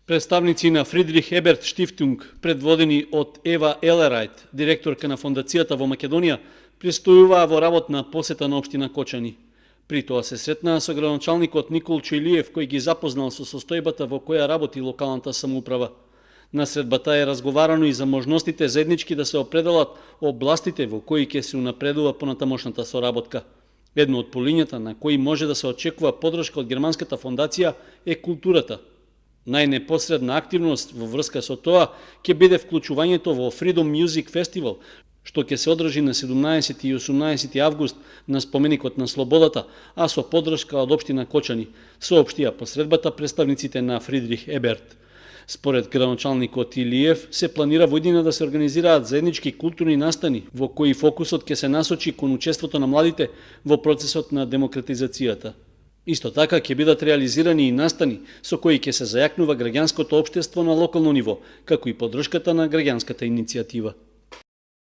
Представници на Фридрих Еберт Штифтунг, предводени од Ева Елерајт, директорка на фондацијата во Македонија, престојуваа во работна посета на општина Кочани. При тоа се сретнаа со градоначалникот Никол Чојлиев, кој ги запознал со состојбата во која работи локалната самоуправа. На средбата е разговарано и за можностите заеднички да се определат областите во кои ќе се унапредува понатамошната соработка. Едно од полињата на кои може да се очекува поддршка од германската фондација е културата. Најнепосредна активност во врска со тоа ќе биде вклучувањето во Freedom Music Festival, што ќе се одржи на 17 и 18 август на споменикот на слободата, а со поддршка од општина Кочани, соопштија по средбата представниците на Фридрих Еберт. Според градоначалникот Илиев, се планира во иднина да се организираат заеднички културни настани, во кои фокусот ќе се насочи кон учеството на младите во процесот на демократизацијата. Исто така ќе бидат реализирани и настани со кои ќе се зајакнува граѓанското општество на локално ниво, како и поддршката на граѓанската иницијатива.